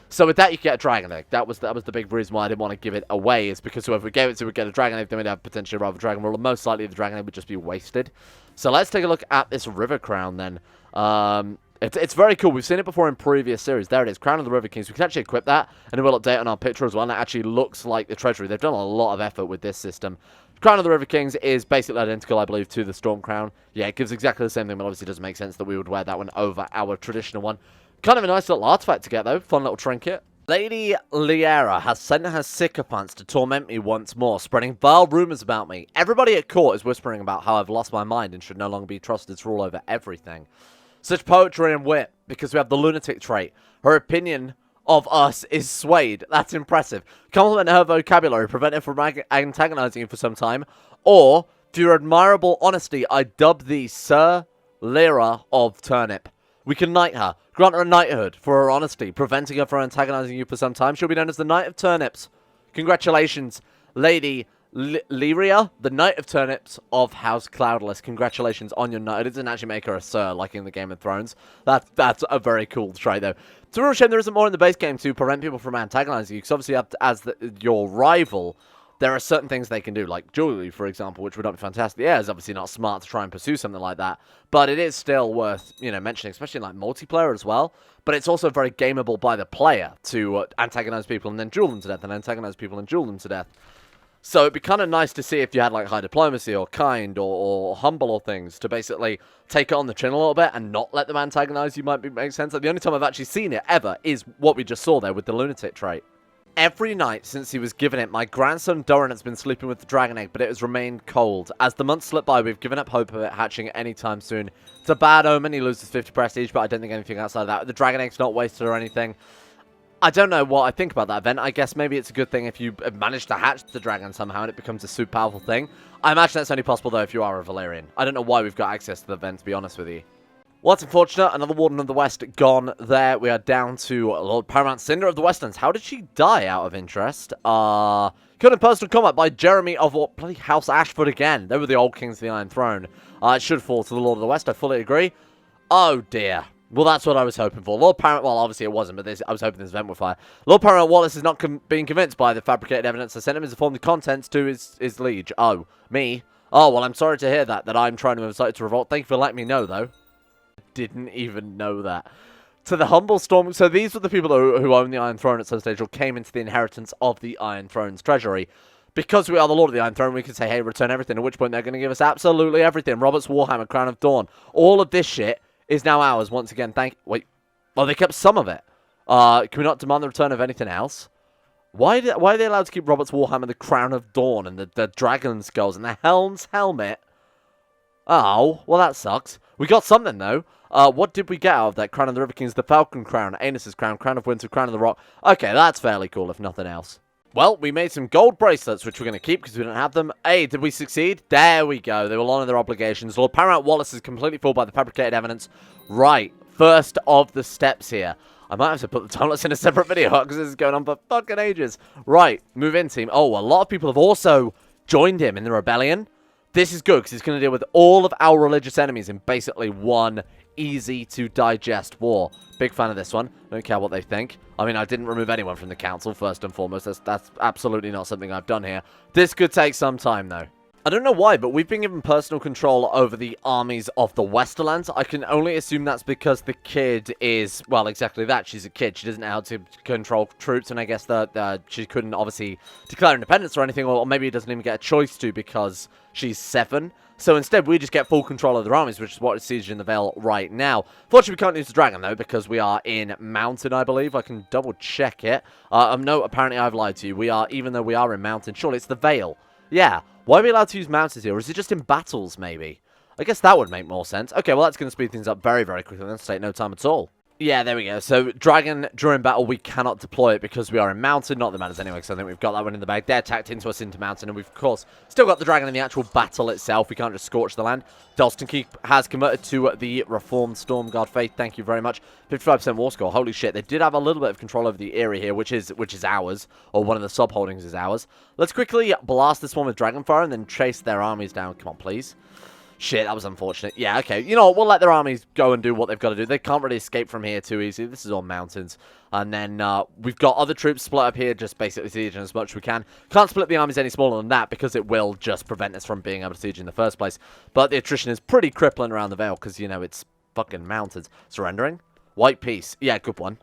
So with that, you get a dragon egg. That was the big reason why I didn't want to give it away, is because whoever we gave it to would get a dragon egg, then we'd have potentially rather dragon ruler. Most likely, the dragon egg would just be wasted. So let's take a look at this river crown then. It's very cool. We've seen it before in previous series. There it is, Crown of the River Kings. We can actually equip that, and it will update on our picture as well, and it actually looks like the treasury. They've done a lot of effort with this system. Crown of the River Kings is basically identical, I believe, to the Storm Crown. Yeah, it gives exactly the same thing, but obviously it doesn't make sense that we would wear that one over our traditional one. Kind of a nice little artifact to get, though. Fun little trinket. Lady Liera has sent her sycophants to torment me once more, spreading vile rumors about me. Everybody at court is whispering about how I've lost my mind and should no longer be trusted to rule over everything. Such poetry and wit, because we have the lunatic trait. Her opinion of us is swayed. That's impressive. Compliment her vocabulary, prevent her from antagonizing you for some time. Or, for your admirable honesty, I dub thee Sir Lyra of Turnip. We can knight her. Grant her a knighthood for her honesty, preventing her from antagonizing you for some time. She'll be known as the Knight of Turnips. Congratulations, Lady Lyria, the Knight of Turnips of House Cloudless. Congratulations on your knight. It doesn't actually make her a sir like in the Game of Thrones. That's a very cool trait, though. It's a real shame there isn't more in the base game to prevent people from antagonizing you, because obviously as your rival, there are certain things they can do, like jewelry, for example, which would not be fantastic. Yeah, it's obviously not smart to try and pursue something like that, but it is still worth, mentioning, especially in, like, multiplayer as well. But it's also very gameable by the player to antagonize people and then duel them to death, and antagonize people and duel them to death. So it'd be kind of nice to see if you had, like, high diplomacy or kind or humble or things to basically take it on the chin a little bit and not let them antagonize you. Make sense. Like, the only time I've actually seen it ever is what we just saw there with the lunatic trait. Every night since he was given it, my grandson Durran has been sleeping with the dragon egg, but it has remained cold. As the months slip by, we've given up hope of it hatching anytime soon. It's a bad omen. He loses 50 prestige, but I don't think anything outside of that. The dragon egg's not wasted or anything. I don't know what I think about that event. I guess maybe it's a good thing if you manage to hatch the dragon somehow and it becomes a super powerful thing. I imagine that's only possible, though, if you are a Valyrian. I don't know why we've got access to the event, to be honest with you. Well, that's unfortunate. Another Warden of the West gone there. We are down to Lord Paramount Cinder of the Westlands. How did she die, out of interest? Killed in personal combat by Jeremy of what? Bloody House Ashford again. They were the old kings of the Iron Throne. It should fall to the Lord of the West. I fully agree. Oh, dear. Well, that's what I was hoping for. Lord Paramount, well, obviously it wasn't, but I was hoping this event would fire. Lord Paramount Wallace is not being convinced by the fabricated evidence. I sent him to form the contents to his liege. Oh, me? Oh, well, I'm sorry to hear that I'm trying to incite to revolt. Thank you for letting me know, though. Didn't even know that. To the humble storm. So these were the people who own the Iron Throne at some stage, or came into the inheritance of the Iron Throne's treasury. Because we are the Lord of the Iron Throne, we can say, hey, return everything, at which point they're going to give us absolutely everything. Robert's Warhammer, Crown of Dawn. All of this shit is now ours once again. Wait. Well, they kept some of it. Can we not demand the return of anything else? Why are they allowed to keep Robert's Warhammer, the Crown of Dawn, and the Dragon Skulls, and the Helm's Helmet? Oh, well, that sucks. We got something, though. What did we get out of that? Crown of the River Kings, the Falcon Crown, Aenys's Crown, Crown of Winter, Crown of the Rock. Okay, that's fairly cool, if nothing else. Well, we made some gold bracelets, which we're going to keep because we don't have them. Hey, did we succeed? There we go. They will honor their obligations. Lord Paramount Wallace is completely fooled by the fabricated evidence. Right, first of the steps here. I might have to put the timelapse in a separate video because this is going on for fucking ages. Right, move in, team. Oh, a lot of people have also joined him in the rebellion. This is good because he's going to deal with all of our religious enemies in basically one easy-to-digest war. Big fan of this one. Don't care what they think. I mean, I didn't remove anyone from the council, first and foremost. That's absolutely not something I've done here. This could take some time, though. I don't know why, but we've been given personal control over the armies of the Westerlands. I can only assume that's because the kid is, well, exactly that. She's a kid. She doesn't know how to control troops, and I guess that she couldn't obviously declare independence or anything, or maybe doesn't even get a choice to because she's 7. So instead, we just get full control of their armies, which is what is sieged in the Vale right now. Fortunately, we can't use the dragon, though, because we are in Mountain, I believe. I can double-check it. No, apparently I've lied to you. We are, even though we are in Mountain, surely it's the Vale. Yeah. Why are we allowed to use mountains here? Or is it just in battles, maybe? I guess that would make more sense. Okay, well, that's going to speed things up very, very quickly. Let's take no time at all. Yeah, there we go. So, dragon, during battle, we cannot deploy it because we are in mountain. Not that matters anyway, because I think we've got that one in the bag. They're attacked into us into mountain, and we've, of course, still got the dragon in the actual battle itself. We can't just scorch the land. Dalston Keep has converted to the Reformed Stormguard Faith. Thank you very much. 55% war score. Holy shit. They did have a little bit of control over the area here, which is ours, or one of the sub-holdings is ours. Let's quickly blast this one with Dragonfire and then chase their armies down. Come on, please. Shit, that was unfortunate. Yeah, okay. You know what? We'll let their armies go and do what they've got to do. They can't really escape from here too easily. This is all mountains. And then we've got other troops split up here, just basically sieging as much as we can. Can't split the armies any smaller than that because it will just prevent us from being able to siege in the first place. But the attrition is pretty crippling around the Vale because, you know, it's fucking mountains. Surrendering? White Peace. Yeah, good one.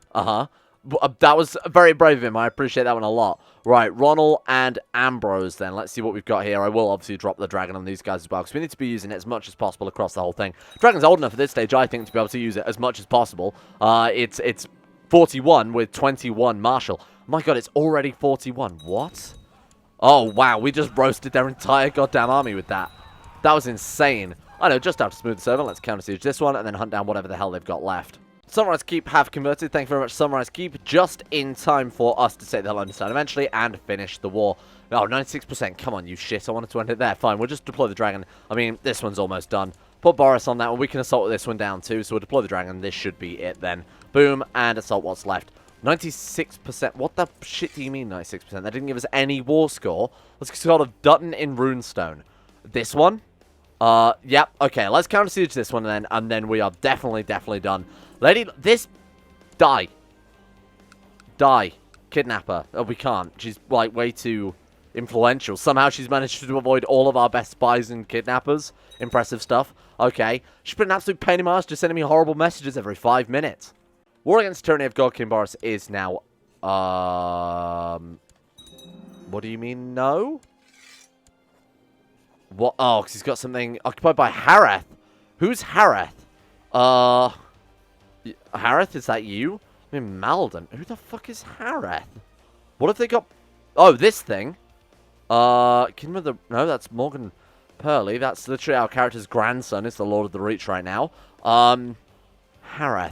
That was very brave of him. I appreciate that one a lot. Right, Ronald and Ambrose then. Let's see what we've got here. I will obviously drop the dragon on these guys as well, because we need to be using it as much as possible across the whole thing. Dragon's old enough at this stage, I think, to be able to use it as much as possible. It's 41 with 21 martial. My god, it's already 41. What? Oh, wow. We just roasted their entire goddamn army with that. That was insane. I know, just after smooth server, let's counter siege this one and then hunt down whatever the hell they've got left. Sunrise Keep have converted. Thank you very much, Sunrise Keep. Just in time for us to take the London Stone eventually and finish the war. Oh, 96%. Come on, you shit. I wanted to end it there. Fine, we'll just deploy the dragon. I mean, this one's almost done. Put Boris on that one. We can assault this one down too, so we'll deploy the dragon. This should be it then. Boom, and assault what's left. 96%. What the shit do you mean 96%? That didn't give us any war score. Let's sort of Dutton in Runestone. This one? Yep. Okay, let's counter siege this one and then we are definitely done. Lady, this... Die. Die. Kidnap her. Oh, we can't. She's, like, way too influential. Somehow she's managed to avoid all of our best spies and kidnappers. Impressive stuff. Okay. She's been an absolute pain in my ass, just sending me horrible messages every 5 minutes. War against tyranny of God King Boris is now... What do you mean, no? What? Oh, because he's got something occupied by Hareth. Who's Hareth? Hareth, is that you? I mean, Maldon. Who the fuck is Hareth? What have they got? Oh, this thing. Kingdom of the... No, that's Morgan Pearly. That's literally our character's grandson. It's the Lord of the Reach right now. Hareth.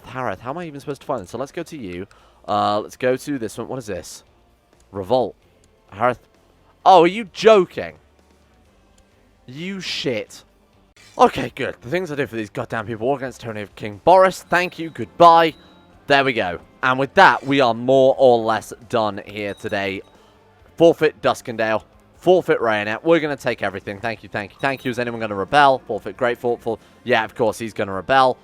How am I even supposed to find this? So let's go to you. Let's go to this one. What is this? Revolt. Hareth. Oh, are you joking? You shit. Okay, good. The things I do for these goddamn people. War against tyranny of King Boris. Thank you. Goodbye. There we go. And with that, we are more or less done here today. Forfeit Duskendale. Forfeit Rayonet. We're going to take everything. Thank you, thank you, thank you. Is anyone going to rebel? Forfeit Greatfort. Yeah, of course, he's going to rebel.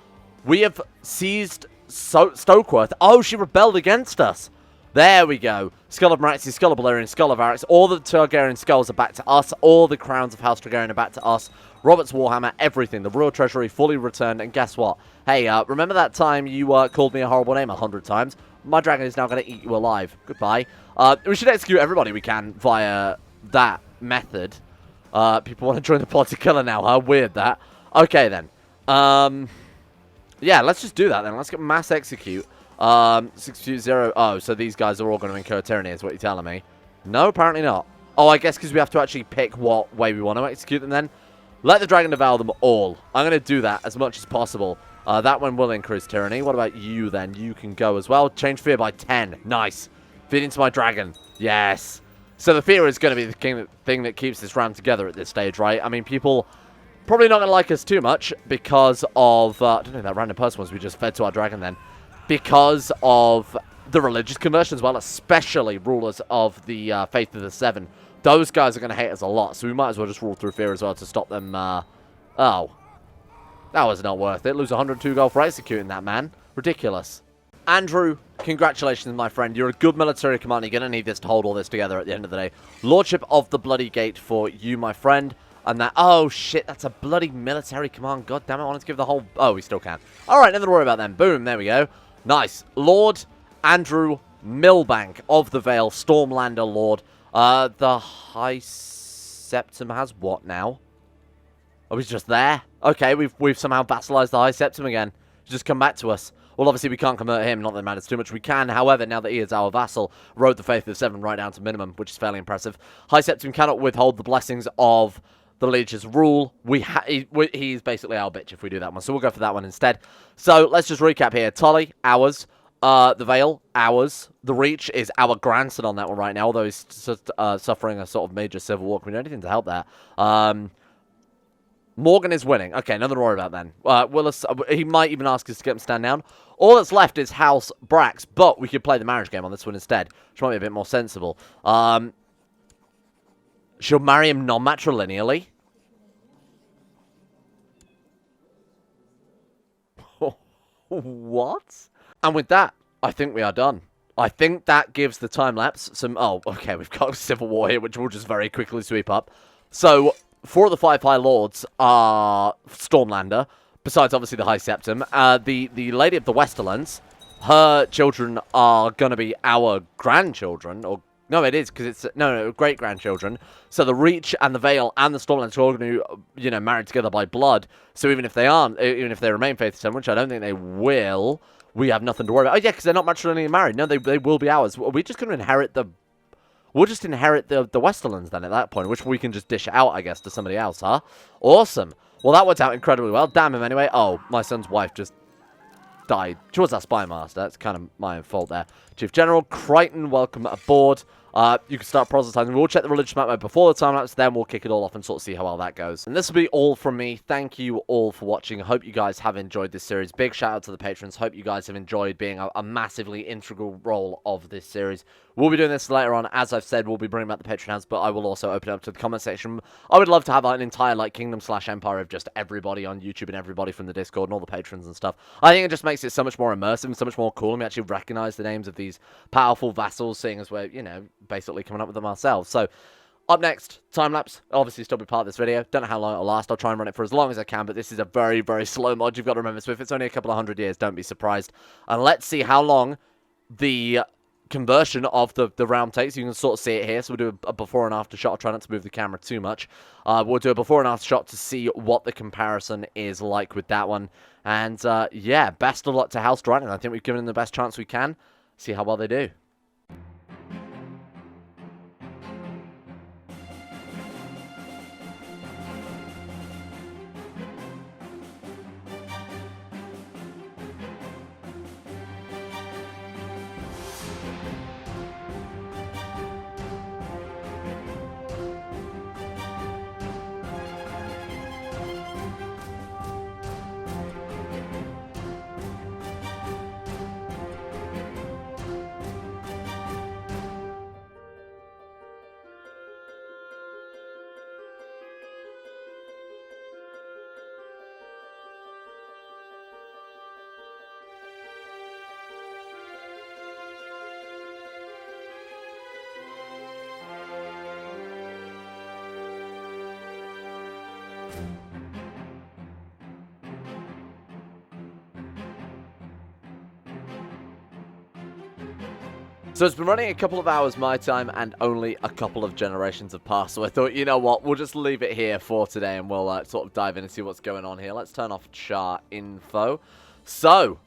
We have seized Stokeworth. Oh, she rebelled against us. There we go. Skull of Meraxes, Skull of Balerion, Skull of Arrax. All the Targaryen skulls are back to us. All the crowns of House Targaryen are back to us. Robert's Warhammer, everything. The Royal Treasury fully returned. And guess what? Hey, remember that time you called me a horrible name 100 times? My dragon is now going to eat you alive. Goodbye. We should execute everybody we can via that method. People want to join the plot to kill her now, huh? Weird, that. Okay, then. Yeah, let's just do that, then. Let's get mass execute. 620. Oh, so these guys are all going to incur tyranny, is what you're telling me. No, apparently not. Oh, I guess because we have to actually pick what way we want to execute them then. Let the dragon devour them all. I'm going to do that as much as possible. That one will increase tyranny. What about you then? You can go as well. Change fear by 10. Nice. Feed into my dragon. Yes. So the fear is going to be the thing that keeps this round together at this stage, right? I mean, people probably not going to like us too much because of... I don't know, that random person was we just fed to our dragon then. Because of the religious conversion as well, especially rulers of the Faith of the Seven. Those guys are going to hate us a lot, so we might as well just rule through fear as well to stop them. Oh. That was not worth it. Lose 102 gold for executing that man. Ridiculous. Andrew, congratulations, my friend. You're a good military commander. You're going to need this to hold all this together at the end of the day. Lordship of the Bloody Gate for you, my friend. And that... Oh, shit, that's a bloody military command. God damn it, I wanted to give the whole... Oh, we still can. All right, nothing to worry about then. Boom, there we go. Nice. Lord Andrew Milbank of the Vale, Stormlander Lord. The High Septum has what now? Oh, he's just there. Okay, we've somehow vassalized the High Septum again. He's just come back to us. Well, obviously, we can't convert him. Not that it matters too much. We can, however, now that he is our vassal, rode the faith of the 7 right down to minimum, which is fairly impressive. High Septum cannot withhold the blessings of the Liege's rule. He's basically our bitch if we do that one, so we'll go for that one instead. So, let's just recap here. Tully, ours. The Vale, ours. The Reach is our grandson on that one right now, although he's suffering a sort of major civil war. Can we do anything to help that? Morgan is winning. Okay, nothing to worry about then. Willis, he might even ask us to get him stand down. All that's left is House Brax, but we could play the marriage game on this one instead, which might be a bit more sensible. She'll marry him non-matrilineally. What? And with that, I think we are done. I think that gives the time-lapse some... Oh, okay, we've got a civil war here, which we'll just very quickly sweep up. So, 4 of the 5 High Lords are Stormlander, besides obviously the High Septum. The Lady of the Westerlands, her children are going to be our grandchildren, or... No, it is, because it's... No, great-grandchildren. So the Reach and the Vale and the Stormlands are all going to, you know, married together by blood. So even if they aren't, even if they remain faithful, which I don't think they will, we have nothing to worry about. Oh, yeah, because they're not matrilineally married. No, they will be ours. We're just going to inherit the... We'll just inherit the Westerlands then at that point, which we can just dish out, I guess, to somebody else, huh? Awesome. Well, that worked out incredibly well. Damn him anyway. Oh, my son's wife just died. She was our spy master. That's kind of my own fault there. Chief General Crichton, welcome aboard. You can start proselytizing. We'll check the religious map mode before the time lapse, then we'll kick it all off and sort of see how well that goes. And this will be all from me. Thank you all for watching. I hope you guys have enjoyed this series. Big shout out to the patrons. Hope you guys have enjoyed being a massively integral role of this series. We'll be doing this later on. As I've said, we'll be bringing back the Patreon house, but I will also open it up to the comment section. I would love to have an entire like Kingdom/Empire of just everybody on YouTube and everybody from the Discord and all the patrons and stuff. I think it just makes it so much more immersive and so much more cool, and we actually recognize the names of these powerful vassals, seeing as we're, you know, basically coming up with them ourselves. So, up next, time-lapse. Obviously, still be part of this video. Don't know how long it'll last. I'll try and run it for as long as I can, but this is a very, very slow mod. You've got to remember, so if it's only a couple of 100 years, don't be surprised. And let's see how long the conversion of the realm takes. You can sort of see it here. So we'll do a before and after shot. I'll try not to move the camera too much. We'll do a before and after shot to see what the comparison is like with that one. And, yeah, best of luck to House Durrandon. I think we've given them the best chance we can. See how well they do. So it's been running a couple of hours my time, and only a couple of generations have passed. So I thought, you know what, we'll just leave it here for today, and we'll sort of dive in and see what's going on here. Let's turn off chart info. So,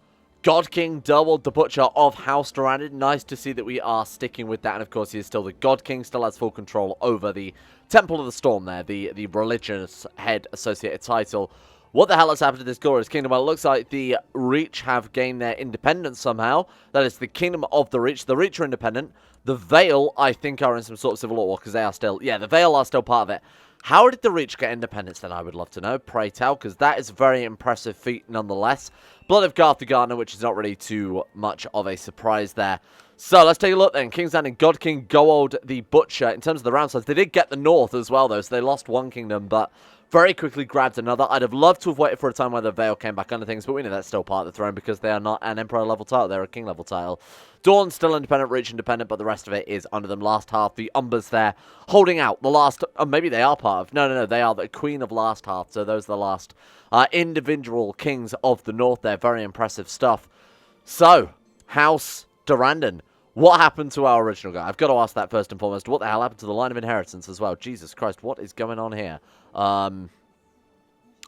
God King doubled the Butcher of House Durrandon. Nice to see that we are sticking with that, and of course he is still the God King, still has full control over the Temple of the Storm there, the religious head associated title. What the hell has happened to this glorious kingdom? Well, it looks like the Reach have gained their independence somehow. That is the Kingdom of the Reach. The Reach are independent. The Vale, I think, are in some sort of civil war because they are still... Yeah, the Vale are still part of it. How did the Reach get independence then, I would love to know. Pray tell, because that is a very impressive feat nonetheless. Blood of Garth the Gardener, which is not really too much of a surprise there. So, let's take a look then. King's Landing, God King, Gold the Butcher. In terms of the round size, they did get the North as well, though, so they lost one kingdom, but... very quickly grabbed another. I'd have loved to have waited for a time where the veil came back under things, but we know that's still part of the throne because they are not an emperor-level title. They're a king-level title. Dawn's still independent, Reach independent, but the rest of it is under them. Last half, the Umbers there, holding out. The last, maybe they are part of, no, they are the queen of last half, so those are the last individual kings of the north there. Very impressive stuff. So, House Durrandon. What happened to our original guy? I've got to ask that first and foremost. What the hell happened to the line of inheritance as well? Jesus Christ, what is going on here? I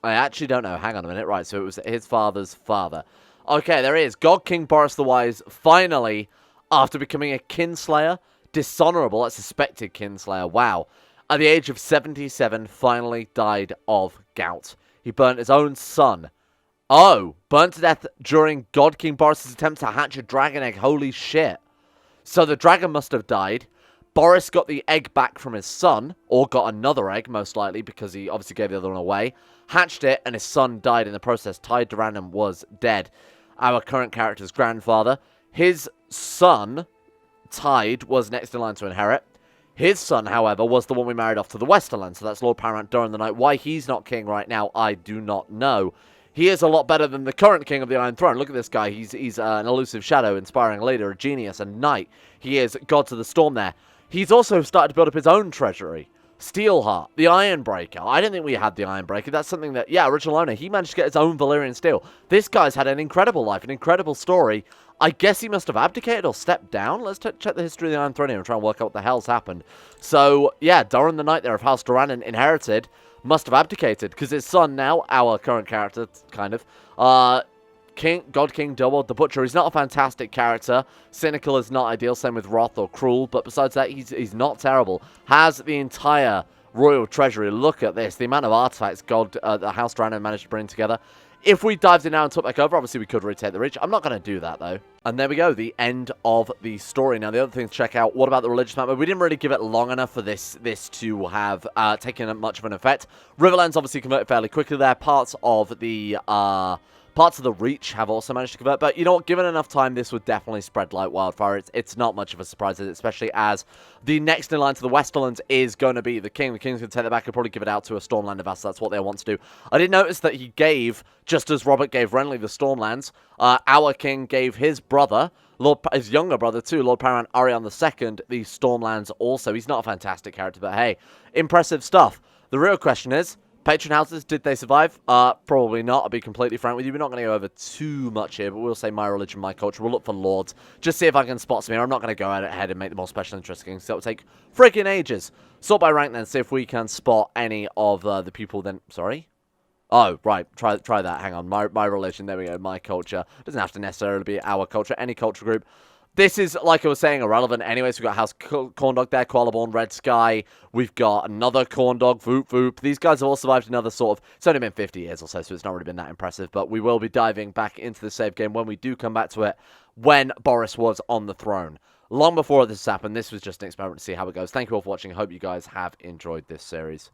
actually don't know. Hang on a minute. Right, so it was his father's father. Okay, there he is. God King Boris the Wise, finally, after becoming a kinslayer, dishonorable, a suspected kinslayer, wow, at the age of 77, finally died of gout. He burnt his own son. Oh, burnt to death during God King Boris' attempt to hatch a dragon egg. Holy shit. So the dragon must have died. Boris got the egg back from his son, or got another egg, most likely, because he obviously gave the other one away. Hatched it, and his son died in the process. Tide Durrandon was dead. Our current character's grandfather. His son, Tide, was next in line to inherit. His son, however, was the one we married off to the Westerlands, so that's Lord Paramount Durran the Night. Why he's not king right now, I do not know. He is a lot better than the current king of the Iron Throne. Look at this guy. He's an elusive shadow, inspiring leader, a genius, a knight. He is Gods of the Storm there. He's also started to build up his own treasury. Steelheart, the Ironbreaker. I don't think we had the Ironbreaker. That's something that, yeah, original owner. He managed to get his own Valyrian steel. This guy's had an incredible life, an incredible story. I guess he must have abdicated or stepped down. Let's check the history of the Iron Throne here and try and work out what the hell's happened. So, yeah, Durran the Night there of House Durrandon inherited. Must have abdicated, because his son now, our current character, kind of, God King Durward the Butcher, he's not a fantastic character. Cynical is not ideal, same with Wrath or Cruel, but besides that, he's not terrible. Has the entire royal treasury. Look at this, the amount of artifacts the House Durrandon managed to bring together. If we dived in now and took back over, obviously we could retake the Reach. I'm not going to do that, though. And there we go, the end of the story. Now, the other thing to check out, what about the religious map? We didn't really give it long enough for this to have taken much of an effect. Riverlands obviously converted fairly quickly there. Parts of the Reach have also managed to convert. But you know what, given enough time, this would definitely spread like wildfire. It's not much of a surprise, especially as the next in line to the Westerlands is going to be the king. The king's going to take that back and probably give it out to a Stormlander vassal. That's what they want to do. I did notice that he gave, just as Robert gave Renly the Stormlands, our king gave his brother, his younger brother too, Lord Paramount Arion II, the Stormlands also. He's not a fantastic character, but hey, impressive stuff. The real question is, patron houses, did they survive? Probably not, I'll be completely frank with you. We're not going to go over too much here, but we'll say my religion, my culture. We'll look for lords. Just see if I can spot some here. I'm not going to go ahead and make them more special interesting, so it'll take freaking ages. Sort by rank then, see if we can spot any of the people then. Sorry? Oh, right. Try that. Hang on. My religion. There we go. My culture. Doesn't have to necessarily be our culture. Any culture group. This is, like I was saying, irrelevant anyways. We've got House Corndog there, Koalaborn, Red Sky. We've got another Corndog, Voop Voop. These guys have all survived another sort of... It's only been 50 years or so it's not really been that impressive. But we will be diving back into the save game when we do come back to it, when Boris was on the throne. Long before this happened, this was just an experiment to see how it goes. Thank you all for watching. I hope you guys have enjoyed this series.